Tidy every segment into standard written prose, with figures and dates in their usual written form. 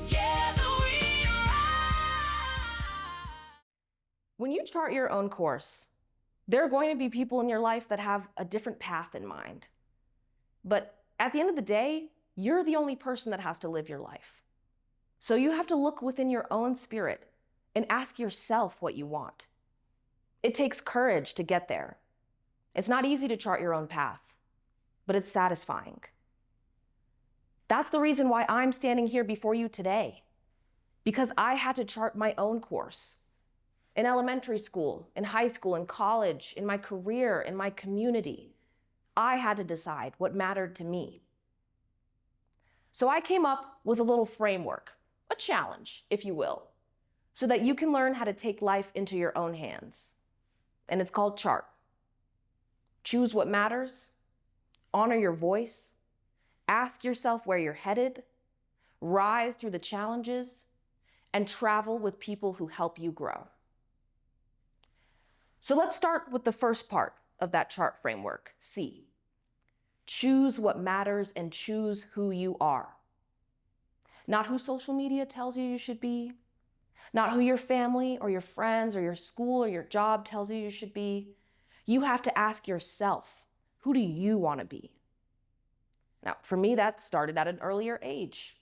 Together we rise. When you chart your own course, there are going to be people in your life that have a different path in mind. But at the end of the day, you're the only person that has to live your life. So you have to look within your own spirit and ask yourself what you want. It takes courage to get there. It's not easy to chart your own path, but it's satisfying. That's the reason why I'm standing here before you today, because I had to chart my own course. In elementary school, in high school, in college, in my career, in my community, I had to decide what mattered to me. So I came up with a little framework, a challenge, if you will, so that you can learn how to take life into your own hands. And it's called C.H.A.R.T. Choose what matters, honor your voice, ask yourself where you're headed, rise through the challenges, and travel with people who help you grow. So let's start with the first part of that C.H.A.R.T framework, C. Choose what matters and choose who you are. Not who social media tells you you should be, not who your family or your friends or your school or your job tells you you should be. You have to ask yourself, who do you want to be? Now, for me, that started at an earlier age.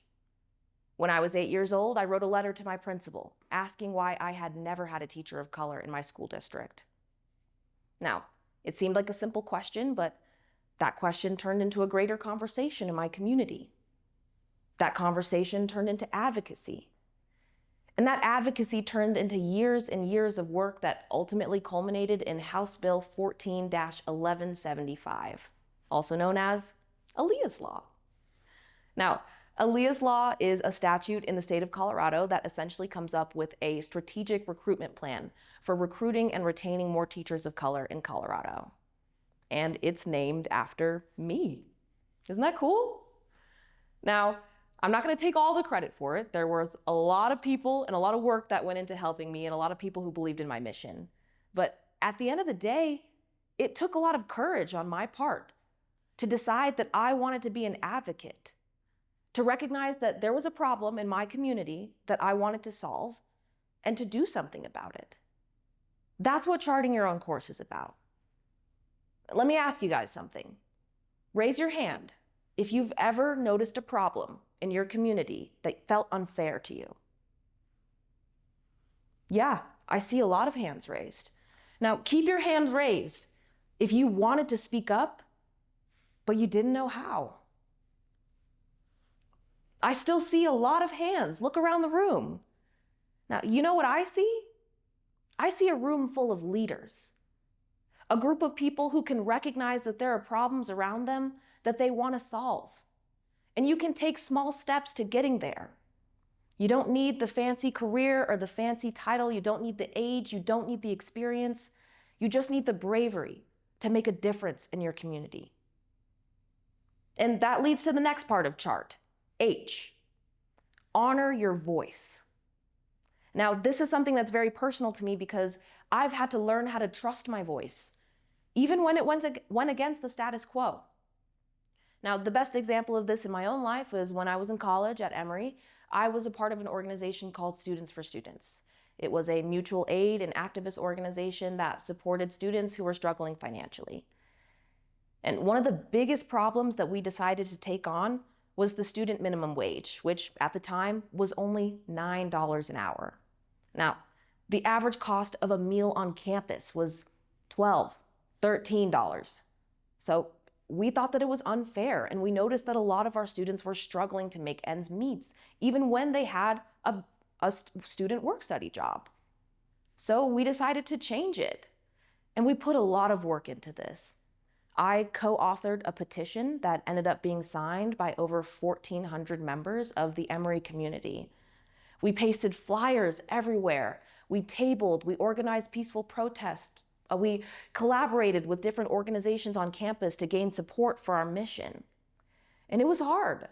When I was 8 years old, I wrote a letter to my principal asking why I had never had a teacher of color in my school district. Now, it seemed like a simple question, but that question turned into a greater conversation in my community. That conversation turned into advocacy. And that advocacy turned into years and years of work that ultimately culminated in House Bill 14-1175, also known as Aliyah's Law. Now, Aliyah's Law is a statute in the state of Colorado that essentially comes up with a strategic recruitment plan for recruiting and retaining more teachers of color in Colorado. And it's named after me. Isn't that cool? Now, I'm not going to take all the credit for it. There was a lot of people and a lot of work that went into helping me and a lot of people who believed in my mission. But at the end of the day, it took a lot of courage on my part to decide that I wanted to be an advocate, to recognize that there was a problem in my community that I wanted to solve and to do something about it. That's what charting your own course is about. Let me ask you guys something. Raise your hand if you've ever noticed a problem in your community that felt unfair to you. Yeah, I see a lot of hands raised. Now, keep your hands raised if you wanted to speak up, but you didn't know how. I still see a lot of hands. Look around the room. Now, you know what I see? I see a room full of leaders. A group of people who can recognize that there are problems around them that they want to solve. And you can take small steps to getting there. You don't need the fancy career or the fancy title. You don't need the age. You don't need the experience. You just need the bravery to make a difference in your community. And that leads to the next part of C.H.A.R.T, H. Honor your voice. Now, this is something that's very personal to me because I've had to learn how to trust my voice, even when it went against the status quo. Now, the best example of this in my own life was when I was in college at Emory. I was a part of an organization called Students for Students. It was a mutual aid and activist organization that supported students who were struggling financially. And one of the biggest problems that we decided to take on was the student minimum wage, which at the time was only $9 an hour. Now, the average cost of a meal on campus was $12, $13. So we thought that it was unfair, and we noticed that a lot of our students were struggling to make ends meet, even when they had a student work-study job. So we decided to change it, and we put a lot of work into this. I co-authored a petition that ended up being signed by over 1,400 members of the Emory community. We pasted flyers everywhere. We tabled, we organized peaceful protests. We collaborated with different organizations on campus to gain support for our mission. And it was hard.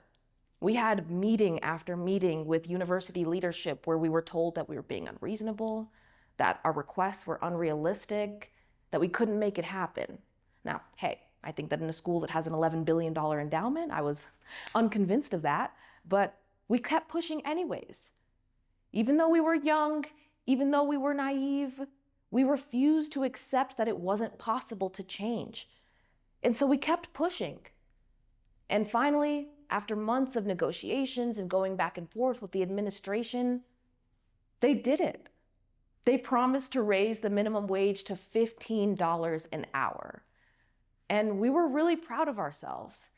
We had meeting after meeting with university leadership where we were told that we were being unreasonable, that our requests were unrealistic, that we couldn't make it happen. Now, hey, I think that in a school that has an $11 billion endowment, I was unconvinced of that, but we kept pushing anyways. Even though we were young, even though we were naive, we refused to accept that it wasn't possible to change. And so we kept pushing. And finally, after months of negotiations and going back and forth with the administration, they did it. They promised to raise the minimum wage to $15 an hour. And we were really proud of ourselves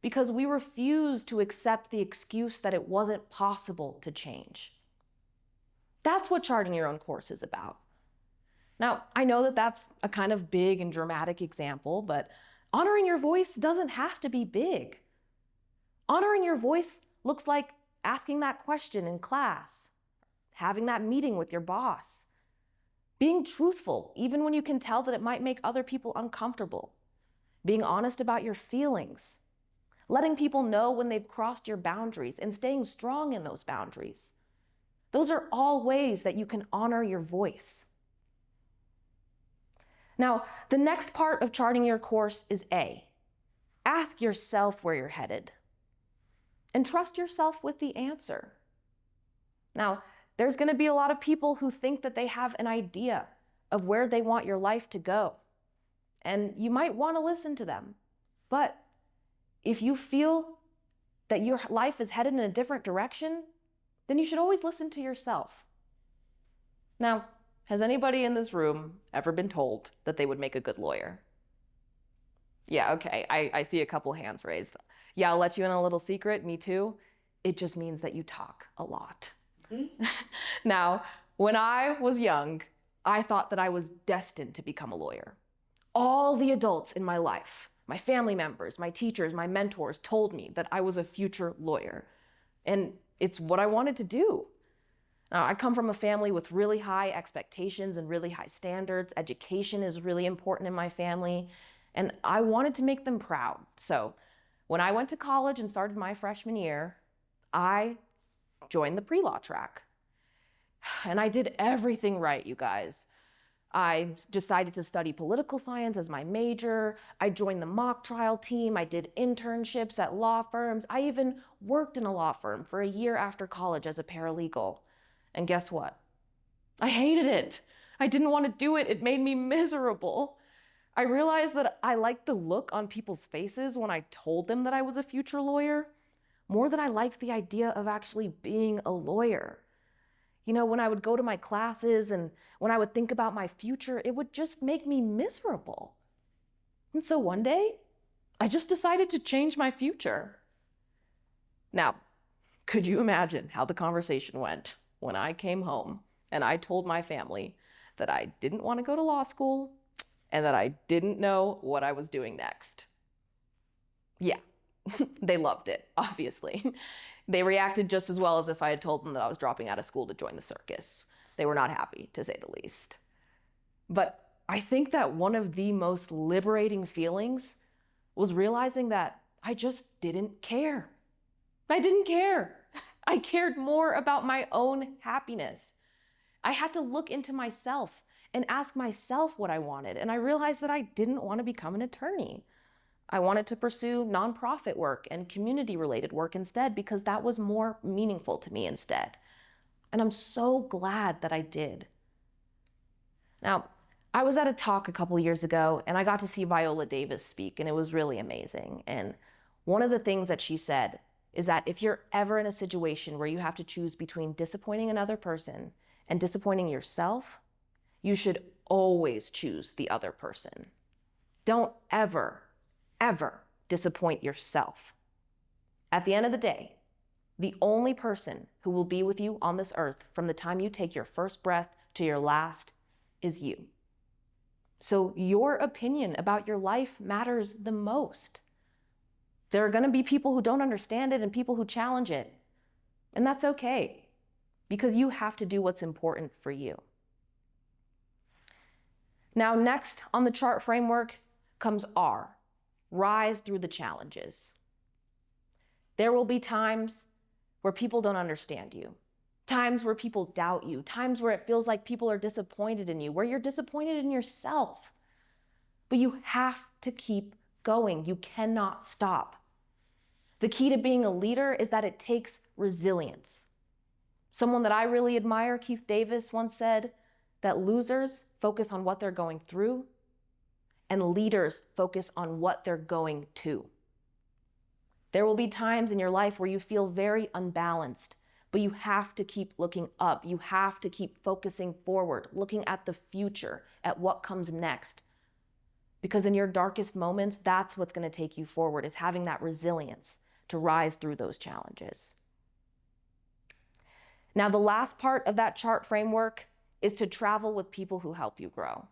because we refused to accept the excuse that it wasn't possible to change. That's what charting your own course is about. Now, I know that that's a kind of big and dramatic example, but honoring your voice doesn't have to be big. Honoring your voice looks like asking that question in class, having that meeting with your boss, being truthful even when you can tell that it might make other people uncomfortable, being honest about your feelings, letting people know when they've crossed your boundaries and staying strong in those boundaries. Those are all ways that you can honor your voice. Now, the next part of charting your course is A. Ask yourself where you're headed and trust yourself with the answer. Now, there's going to be a lot of people who think that they have an idea of where they want your life to go, and you might want to listen to them. But if you feel that your life is headed in a different direction, then you should always listen to yourself. Now, has anybody in this room ever been told that they would make a good lawyer? Yeah, okay, I see a couple hands raised. Yeah, I'll let you in a little secret, me too. It just means that you talk a lot. Now, when I was young, I thought that I was destined to become a lawyer. All the adults in my life, my family members, my teachers, my mentors told me that I was a future lawyer. And it's what I wanted to do. Now, I come from a family with really high expectations and really high standards. Education is really important in my family, and I wanted to make them proud. So when I went to college and started my freshman year, I joined the pre-law track. And I did everything right, you guys. I decided to study political science as my major. I joined the mock trial team. I did internships at law firms. I even worked in a law firm for a year after college as a paralegal. And guess what? I hated it. I didn't want to do it. It made me miserable. I realized that I liked the look on people's faces when I told them that I was a future lawyer, more than I liked the idea of actually being a lawyer. You know, when I would go to my classes and when I would think about my future, it would just make me miserable. And so one day, I just decided to change my future. Now, could you imagine how the conversation went when I came home and I told my family that I didn't want to go to law school and that I didn't know what I was doing next? Yeah, they loved it, obviously. They reacted just as well as if I had told them that I was dropping out of school to join the circus. They were not happy, to say the least. But I think that one of the most liberating feelings was realizing that I just didn't care. I didn't care. I cared more about my own happiness. I had to look into myself and ask myself what I wanted, and I realized that I didn't want to become an attorney. I wanted to pursue nonprofit work and community-related work instead because that was more meaningful to me instead. And I'm so glad that I did. Now, I was at a talk a couple years ago and I got to see Viola Davis speak, and it was really amazing. And one of the things that she said is that if you're ever in a situation where you have to choose between disappointing another person and disappointing yourself, you should always choose the other person. Don't ever disappoint yourself. At the end of the day, the only person who will be with you on this earth from the time you take your first breath to your last is you. So your opinion about your life matters the most. There are going to be people who don't understand it and people who challenge it. And that's okay, because you have to do what's important for you. Now, next on the C.H.A.R.T framework comes R. Rise through the challenges. There will be times where people don't understand you, times where people doubt you, times where it feels like people are disappointed in you, where you're disappointed in yourself. But you have to keep going. You cannot stop. The key to being a leader is that it takes resilience. Someone that I really admire, Keith Davis, once said that losers focus on what they're going through and leaders focus on what they're going to. There will be times in your life where you feel very unbalanced, but you have to keep looking up. You have to keep focusing forward, looking at the future, at what comes next. Because in your darkest moments, that's what's going to take you forward, is having that resilience to rise through those challenges. Now, the last part of that C.H.A.R.T framework is to travel with people who help you grow.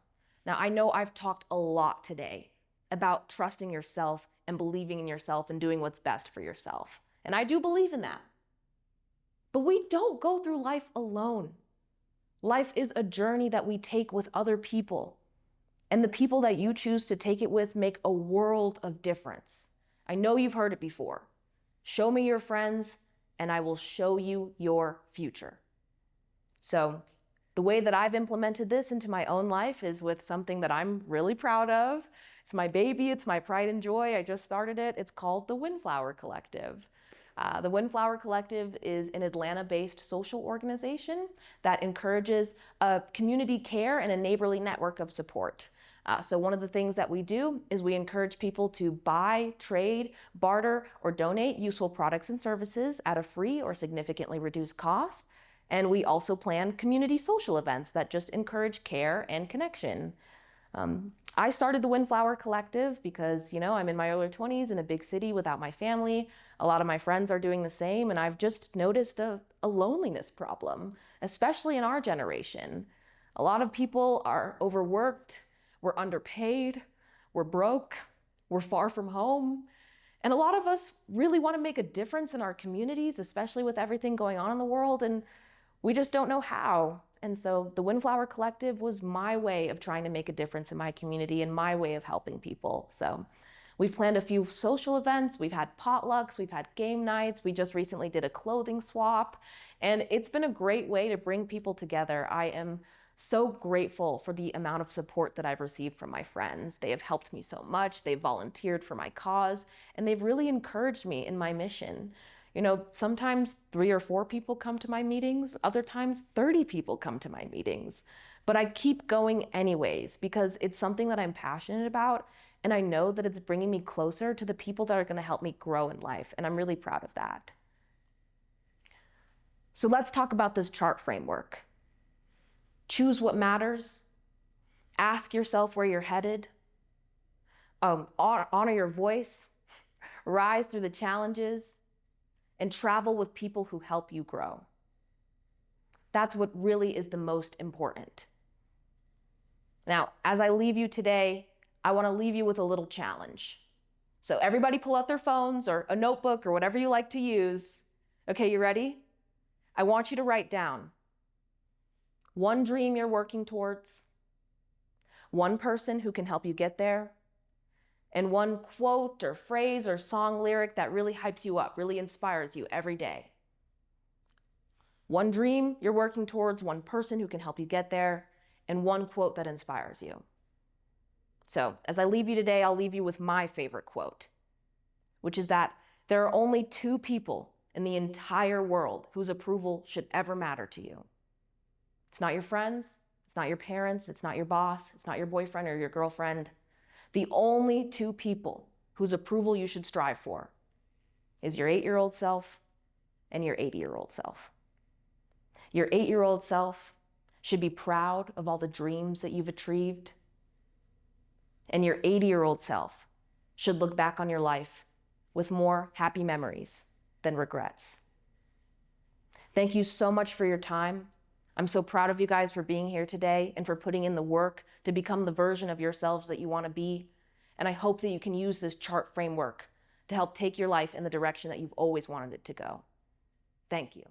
Now, I know I've talked a lot today about trusting yourself and believing in yourself and doing what's best for yourself. And I do believe in that. But we don't go through life alone. Life is a journey that we take with other people. And the people that you choose to take it with make a world of difference. I know you've heard it before. Show me your friends, and I will show you your future. So the way that I've implemented this into my own life is with something that I'm really proud of. It's my baby, it's my pride and joy. I just started it. It's called the Windflower Collective. The Windflower Collective is an Atlanta-based social organization that encourages community care and a neighborly network of support. So one of the things that we do is we encourage people to buy, trade, barter, or donate useful products and services at a free or significantly reduced cost. And we also plan community social events that just encourage care and connection. I started the Windflower Collective because, I'm in my early 20s in a big city without my family. A lot of my friends are doing the same, and I've just noticed a loneliness problem, especially in our generation. A lot of people are overworked, we're underpaid, we're broke, we're far from home. And a lot of us really want to make a difference in our communities, especially with everything going on in the world, and we just don't know how. And so the Windflower Collective was my way of trying to make a difference in my community and my way of helping people. So we've planned a few social events, we've had potlucks, we've had game nights, we just recently did a clothing swap, and it's been a great way to bring people together. I am so grateful for the amount of support that I've received from my friends. They have helped me so much, they've volunteered for my cause, and they've really encouraged me in my mission. Sometimes 3 or 4 people come to my meetings, other times 30 people come to my meetings. But I keep going anyways because it's something that I'm passionate about, and I know that it's bringing me closer to the people that are going to help me grow in life, and I'm really proud of that. So let's talk about this C.H.A.R.T framework. Choose what matters. Ask yourself where you're headed. Honor your voice. Rise through the challenges. And travel with people who help you grow. That's what really is the most important. Now, as I leave you today, I want to leave you with a little challenge. So everybody pull out their phones or a notebook or whatever you like to use. Okay, you ready? I want you to write down one dream you're working towards, one person who can help you get there, and one quote or phrase or song lyric that really hypes you up, really inspires you every day. One dream you're working towards, one person who can help you get there, and one quote that inspires you. So as I leave you today, I'll leave you with my favorite quote, which is that there are only 2 people in the entire world whose approval should ever matter to you. It's not your friends, it's not your parents, it's not your boss, it's not your boyfriend or your girlfriend. The only 2 people whose approval you should strive for is your 8-year-old self and your 80-year-old self. Your 8-year-old self should be proud of all the dreams that you've achieved. And your 80-year-old self should look back on your life with more happy memories than regrets. Thank you so much for your time. I'm so proud of you guys for being here today and for putting in the work to become the version of yourselves that you want to be. And I hope that you can use this C.H.A.R.T framework to help take your life in the direction that you've always wanted it to go. Thank you.